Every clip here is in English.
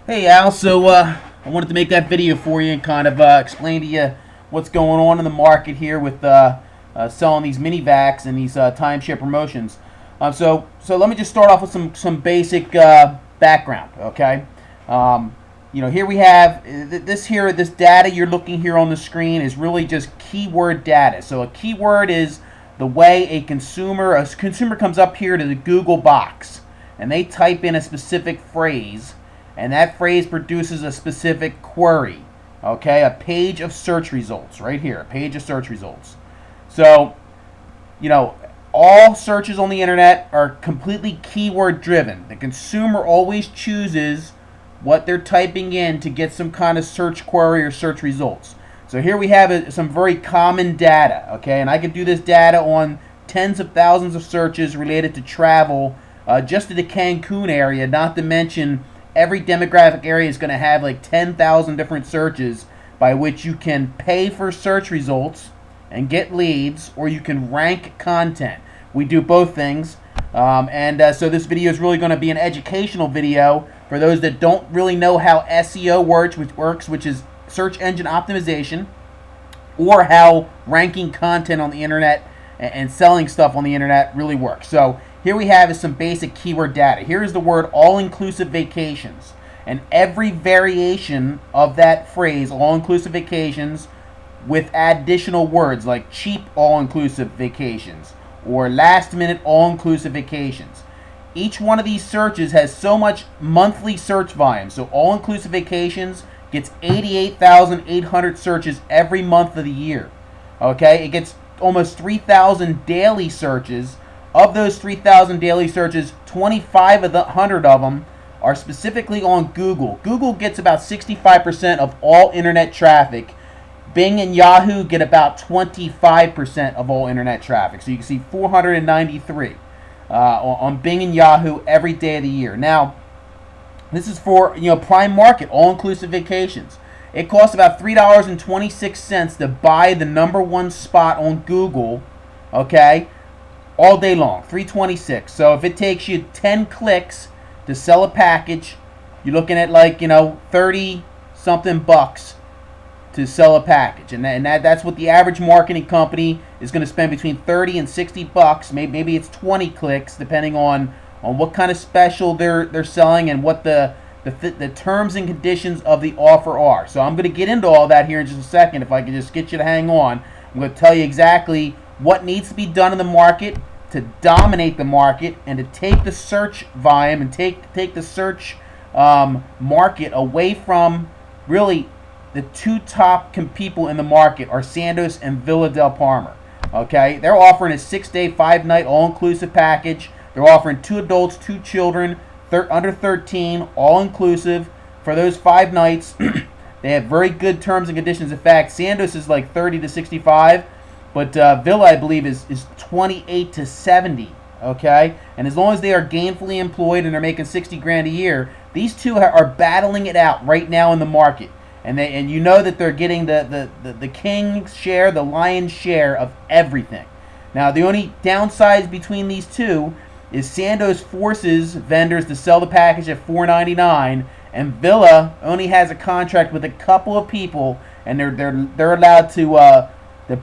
Hey Al, I wanted to make that video for you and kind of explain to you what's going on in the market here with selling these mini vacs and these timeshare promotions. So let me just start off with some basic background, okay? Here we have this data you're looking here on the screen is really just keyword data. So a keyword is the way a consumer comes up here to the Google box and they type in a specific phrase, and that phrase produces a specific query. Okay, a page of search results right here, a page of search results. So, all searches on the internet are completely keyword driven. The consumer always chooses what they're typing in to get some kind of search query or search results. So here we have some very common data, okay, and I can do this data on tens of thousands of searches related to travel, just to the Cancun area, not to mention every demographic area is going to have like 10,000 different searches by which you can pay for search results and get leads, or you can rank content. We do both things. So this video is really going to be an educational video for those that don't really know how SEO works, which is search engine optimization, or how ranking content on the internet and selling stuff on the internet really works. So here we have is some basic keyword data. Here is the word all-inclusive vacations. And every variation of that phrase, all-inclusive vacations, with additional words like cheap all-inclusive vacations or last-minute all-inclusive vacations. Each one of these searches has so much monthly search volume. So all-inclusive vacations gets 88,800 searches every month of the year. Okay, it gets almost 3,000 daily searches. Of those 3,000 daily searches, 2,500 of them are specifically on Google. Google gets about 65% of all internet traffic. Bing and Yahoo get about 25% of all internet traffic. So you can see 493 on Bing and Yahoo every day of the year. Now, this is for prime market, all-inclusive vacations. It costs about $3.26 to buy the #1 spot on Google, okay, all day long, $3.26. So if it takes you 10 clicks to sell a package, you're looking at 30 something bucks to sell a package, and that's what the average marketing company is going to spend, between 30 and 60 bucks. Maybe it's 20 clicks, depending on what kind of special they're selling and what the terms and conditions of the offer are. So I'm going to get into all that here in just a second. If I can just get you to hang on, I'm going to tell you exactly what needs to be done in the market to dominate the market and to take the search volume and take the search market away from really the two top people in the market are Sandos and Villa del Palma. Okay, they're offering a 6-day, 5-night all-inclusive package. They're offering 2 adults, 2 children, under 13, all-inclusive for those 5 nights. They have very good terms and conditions. In fact, Sandos is like 30 to 65, but Villa, I believe, is 28 to 70. Okay, and as long as they are gainfully employed and they're making 60 grand a year, these two are battling it out right now in the market. And you know that they're getting the king's share, the lion's share of everything. Now, the only downsides between these two is Sandos forces vendors to sell the package at $4.99, and Villa only has a contract with a couple of people, and they're allowed to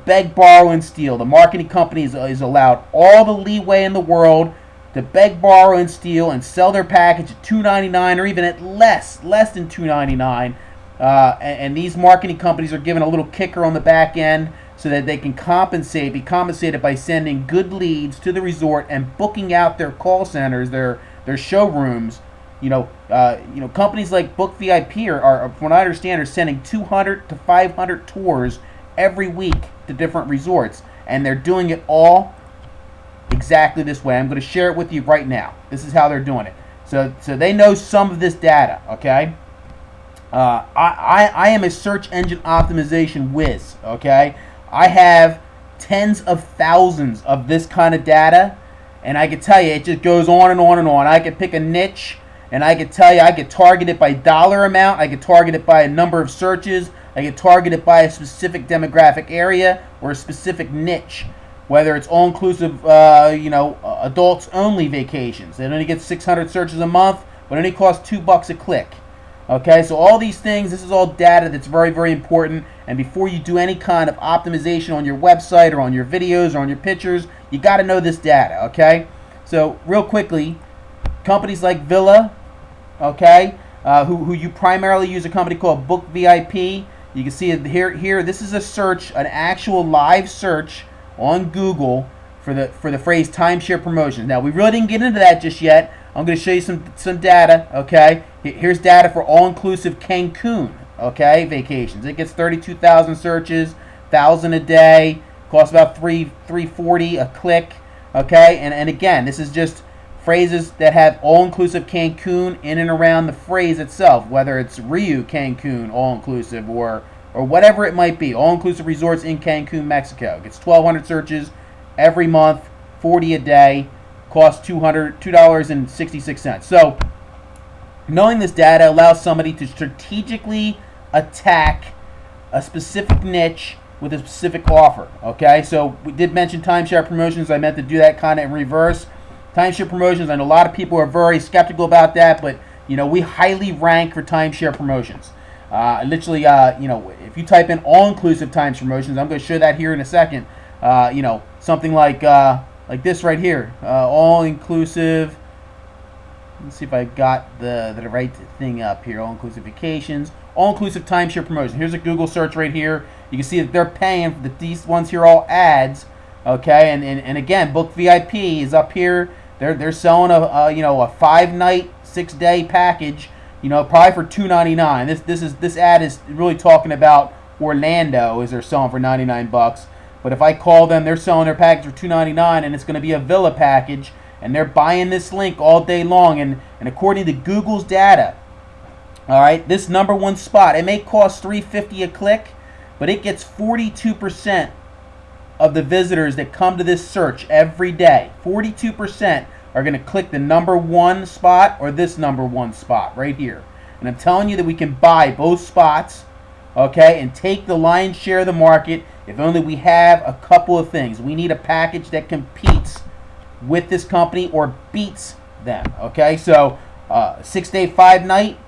beg, borrow, and steal. The marketing company is allowed all the leeway in the world to beg, borrow, and steal, and sell their package at $2.99 or even at less than $2.99. And these marketing companies are given a little kicker on the back end so that they can be compensated by sending good leads to the resort and booking out their call centers, their showrooms. Companies like Book VIP are, from what I understand, are sending 200 to 500 tours every week to different resorts, and they're doing it all exactly this way. I'm going to share it with you right now. This is how they're doing it. So they know some of this data, okay? I am a search engine optimization whiz, okay? I have tens of thousands of this kind of data, and I can tell you it just goes on and on and on. I could pick a niche, and I could tell you I could target it by dollar amount, I could target it by a number of searches, I could target it by a specific demographic area or a specific niche. Whether it's all-inclusive, adults-only vacations. It only gets 600 searches a month, but it only costs $2 a click. Okay, so all these things, this is all data that's very, very important. And before you do any kind of optimization on your website or on your videos or on your pictures, you got to know this data, okay? So real quickly, companies like Villa, okay, who you primarily use a company called Book VIP. You can see it here. This is a search, an actual live search on Google for the phrase timeshare promotions. Now, we really didn't get into that just yet. I'm going to show you some data, okay? Here's data for all-inclusive Cancun, okay, vacations. It gets 32,000 searches, 1,000 a day, costs about $3.40 a click, okay? And again, this is just phrases that have all-inclusive Cancun in and around the phrase itself, whether it's Rio Cancun all-inclusive or whatever it might be. All-inclusive resorts in Cancun, Mexico. It gets 1,200 searches every month, 40 a day, costs $2.66. So knowing this data allows somebody to strategically attack a specific niche with a specific offer. Okay, so we did mention timeshare promotions. I meant to do that kind of in reverse. Timeshare promotions, I know a lot of people are very skeptical about that, but we highly rank for timeshare promotions. Literally, if you type in all-inclusive timeshare promotions, I'm going to show that here in a second. Something like this right here, all-inclusive. Let's see if I got the right thing up here. All-inclusive vacations, all-inclusive timeshare promotion. Here's a Google search right here. You can see that they're paying that these ones here are all ads. Okay, and again, Book VIP is up here. They're selling a 5-night, 6-day package. Probably for $2.99. This ad is really talking about Orlando, as they're selling for $99. But if I call them, they're selling their package for $2.99, and it's going to be a villa package, and they're buying this link all day long. And according to Google's data, all right, this number one spot, it may cost $3.50 a click, but it gets 42% of the visitors that come to this search every day. 42% are going to click the number one spot or this number one spot right here. And I'm telling you that we can buy both spots, okay, and take the lion's share of the market if only we have a couple of things. We need a package that competes with this company or beats them, okay? So 6-day, 5-night,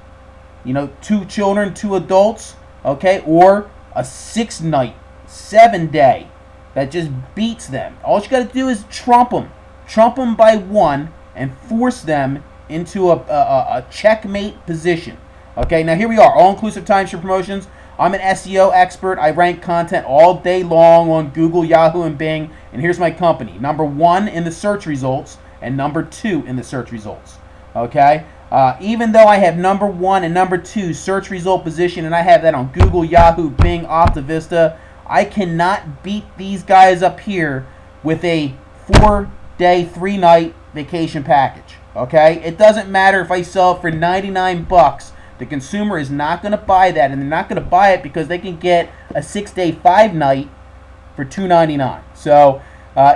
2 children, 2 adults, okay, or a 6-night, 7-day that just beats them. All you got to do is trump them by one, and force them into a checkmate position. Okay, now here we are, all-inclusive timeshare promotions. I'm an SEO expert. I rank content all day long on Google, Yahoo, and Bing. And here's my company: number 1 in the search results and number 2 in the search results. Okay, even though I have number 1 and number 2 search result position, and I have that on Google, Yahoo, Bing, AltaVista, I cannot beat these guys up here with a 4-day, 3-night vacation package. Okay, it doesn't matter if I sell it for $99. The consumer is not going to buy that, and they're not going to buy it because they can get a 6-day, 5-night for $2.99. So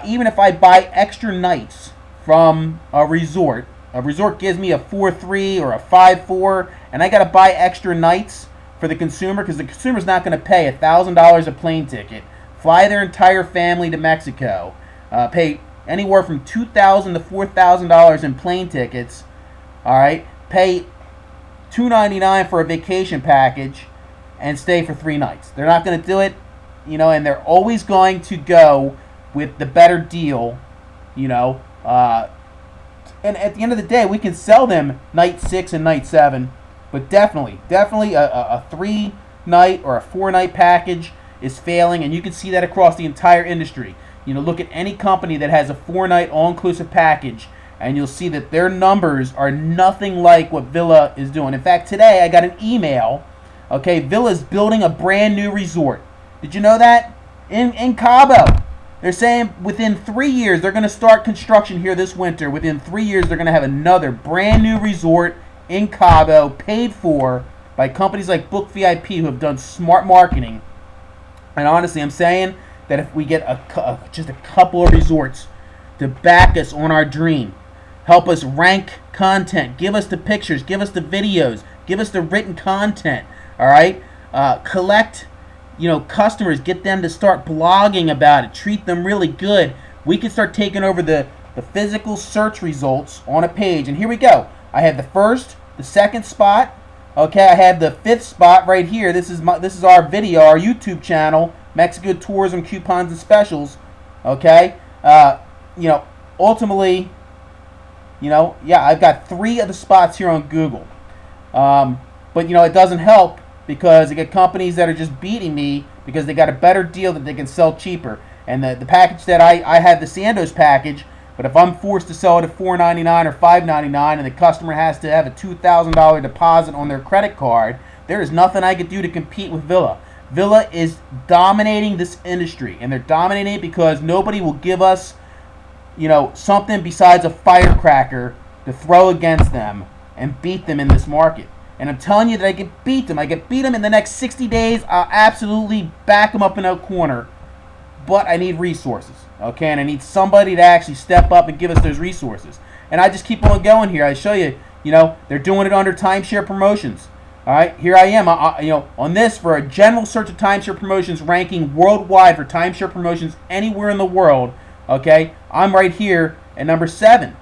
even if I buy extra nights from a resort gives me a 4-3 or a 5-4, and I got to buy extra nights for the consumer because the consumer's not going to pay $1,000 a plane ticket, fly their entire family to Mexico, pay anywhere from $2,000 to $4,000 in plane tickets, all right, pay $2.99 for a vacation package, and stay for 3 nights. They're not going to do it, and they're always going to go with the better deal, and at the end of the day, we can sell them night 6 and night 7. But definitely a 3-night or a 4-night package is failing, and you can see that across the entire industry. Look at any company that has a 4-night all-inclusive package, and you'll see that their numbers are nothing like what Villa is doing. In fact, today I got an email. Okay, Villa's building a brand new resort. Did you know that? In Cabo. They're saying within 3 years they're going to start construction here this winter. Within 3 years they're going to have another brand new resort in Cabo, paid for by companies like Book VIP, who have done smart marketing. And honestly, I'm saying that if we get just a couple of resorts to back us on our dream, help us rank content, give us the pictures, give us the videos, give us the written content, all right? Collect, customers, get them to start blogging about it, treat them really good. We can start taking over the physical search results on a page. And here we go. I have the first, the second spot, Okay, I have the 5th spot right here. This is our video, our YouTube channel, Mexico Tourism Coupons and Specials. Okay, you know, ultimately, you know, yeah, I've got 3 of the spots here on Google. But, you know, it doesn't help because I get companies that are just beating me because they got a better deal that they can sell cheaper. And the package that I have, the Sandoz package, but if I'm forced to sell it at $4.99 or $5.99 and the customer has to have a $2,000 deposit on their credit card, there is nothing I could do to compete with Villa. Villa is dominating this industry, and they're dominating it because nobody will give us, you know, something besides a firecracker to throw against them and beat them in this market. And I'm telling you that I can beat them. I can beat them in the next 60 days. I'll absolutely back them up in a corner. But I need resources, okay? And I need somebody to actually step up and give us those resources. And I just keep on going here. I show you, you know, they're doing it under Timeshare Promotions. All right, here I am, you know, on this for a general search of Timeshare Promotions ranking worldwide for Timeshare Promotions anywhere in the world, okay? I'm right here at number 7.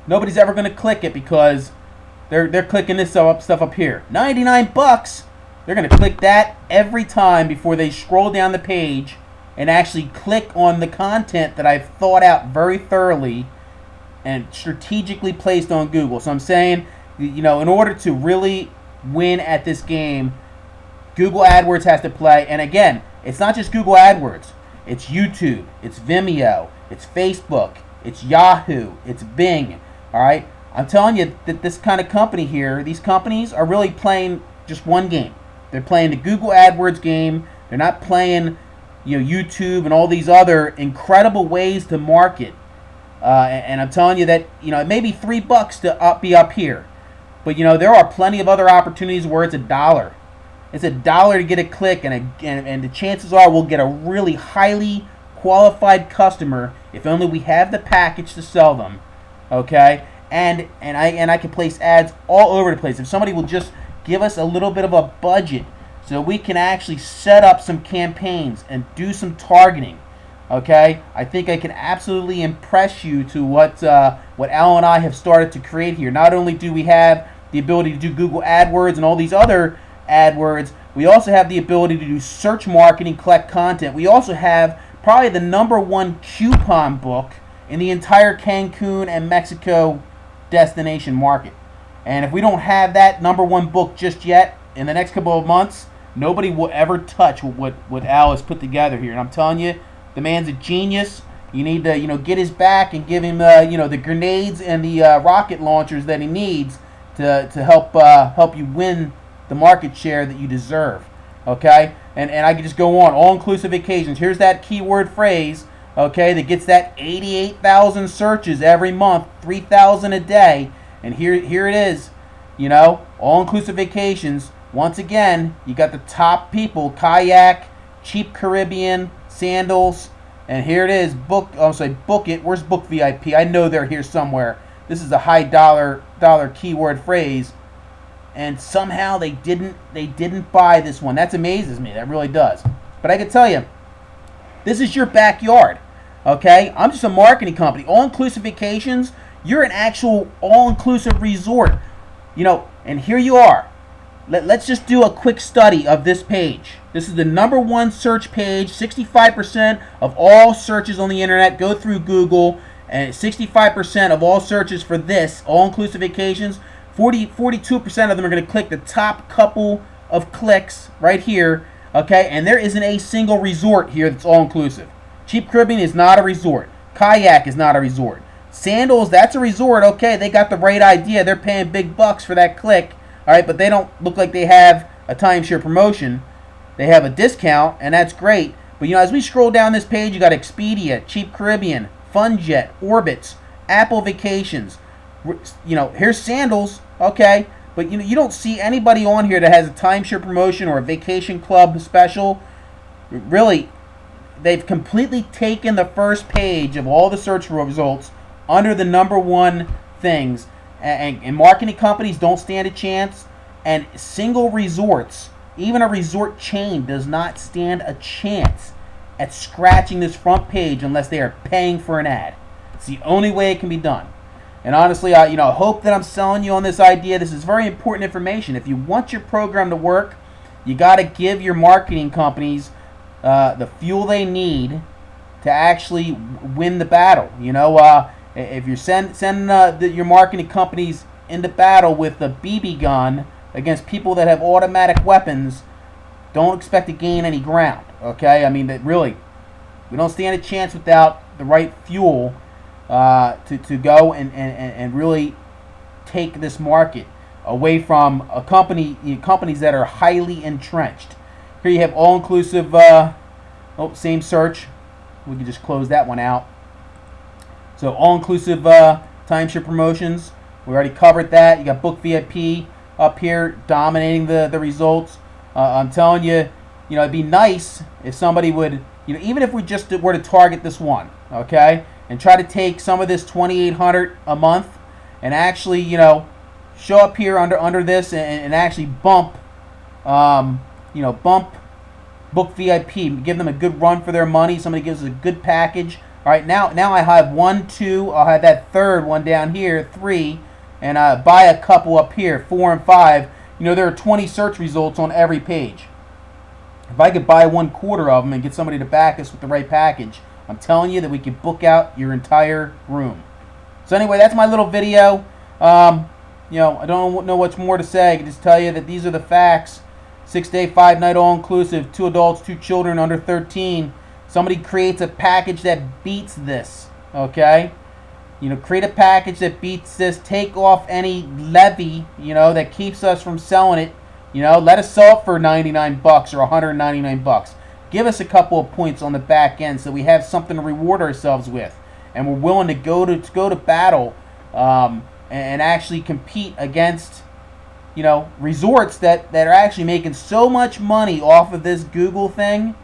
Nobody's ever going to click it because they're clicking this stuff up here. 99 bucks. They're going to click that every time before they scroll down the page and actually click on the content that I've thought out very thoroughly and strategically placed on Google. So I'm saying, you know, in order to really win at this game, Google AdWords has to play. And again, it's not just Google AdWords. It's YouTube, it's Vimeo, it's Facebook, it's Yahoo, it's Bing. All right? I'm telling you that this kind of company here, these companies are really playing just one game. They're playing the Google AdWords game. They're not playing, you know, YouTube and all these other incredible ways to market. And I'm telling you that, you know, it may be $3 to be up here, but you know there are plenty of other opportunities where it's $1. It's $1 to get a click, and the chances are we'll get a really highly qualified customer if only we have the package to sell them. Okay, and I can place ads all over the place. If somebody will just give us a little bit of a budget so we can actually set up some campaigns and do some targeting. Okay, I think I can absolutely impress you to what Al and I have started to create here. Not only do we have the ability to do Google AdWords and all these other AdWords, we also have the ability to do search marketing, collect content. We also have probably the #1 coupon book in the entire Cancun and Mexico destination market. And if we don't have that #1 book just yet, in the next couple of months, nobody will ever touch what Al has put together here. And I'm telling you, the man's a genius. You need to, you know, get his back and give him, you know, the grenades and the rocket launchers that he needs to help you win the market share that you deserve. Okay, and I can just go on. All-inclusive vacations. Here's that keyword phrase. Okay, that gets that 88,000 searches every month, 3,000 a day. And here it is, you know, all-inclusive vacations. Once again, you got the top people: Kayak, Cheap Caribbean, Sandals, and here it is. Book it. Where's Book VIP? I know they're here somewhere. This is a high dollar keyword phrase, and somehow they didn't buy this one. That amazes me. That really does. But I can tell you, this is your backyard. Okay, I'm just a marketing company. All-inclusive vacations. You're an actual all-inclusive resort, you know, and here you are. Let's just do a quick study of this page. This is the #1 search page. 65% of all searches on the internet go through Google, and 65% of all searches for this, all-inclusive vacations, 42% of them are going to click the top couple of clicks right here, okay? And there isn't a single resort here that's all-inclusive. Cheap Caribbean is not a resort. Kayak is not a resort. Sandals, that's a resort. Okay, they got the right idea. They're paying big bucks for that click. All right, but they don't look like they have a timeshare promotion. They have a discount, and that's great. But, you know, as we scroll down this page, you got Expedia, Cheap Caribbean, FunJet, Orbitz, Apple Vacations. You know, here's Sandals. Okay, but you know, you don't see anybody on here that has a timeshare promotion or a vacation club special. Really, they've completely taken the first page of all the search results under the #1 things, and marketing companies don't stand a chance, and single resorts, even a resort chain, does not stand a chance at scratching this front page unless they are paying for an ad. It's the only way it can be done. And honestly, I hope that I'm selling you on this idea. This is very important information. If you want your program to work, you got to give your marketing companies the fuel they need to actually win the battle. If you're sending your marketing companies into battle with a BB gun against people that have automatic weapons, don't expect to gain any ground. Okay, I mean that really, we don't stand a chance without the right fuel to go and really take this market away from companies that are highly entrenched. Here you have all-inclusive. Same search. We can just close that one out. So all-inclusive timeshare promotions. We already covered that. You got Book VIP up here dominating the results. I'm telling you, it'd be nice if somebody would, even if we just were to target this one, okay, and try to take some of this $2,800 a month and actually, show up here under this and actually bump Book VIP, give them a good run for their money. Somebody gives us a good package. All right, now I have 1, 2. I'll have that third one down here, 3, and buy a couple up here, 4 and 5. There are 20 search results on every page. If I could buy 1/4 of them and get somebody to back us with the right package, I'm telling you that we could book out your entire room. So anyway, that's my little video. I don't know what's more to say. I can just tell you that these are the facts. 6-day, 5-night all-inclusive, 2 adults, 2 children under 13. Somebody creates a package that beats this, okay? Create a package that beats this. Take off any levy, that keeps us from selling it. Let us sell it for $99 or $199. Give us a couple of points on the back end so we have something to reward ourselves with, and we're willing to go to battle and actually compete against resorts that are actually making so much money off of this Google thing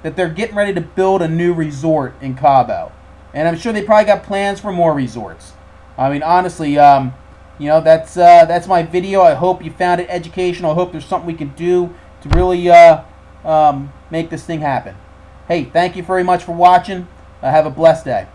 that they're getting ready to build a new resort in Cabo. And I'm sure they probably got plans for more resorts. I mean, honestly, that's my video. I hope you found it educational. I hope there's something we can do to really make this thing happen. Hey, thank you very much for watching. Have a blessed day.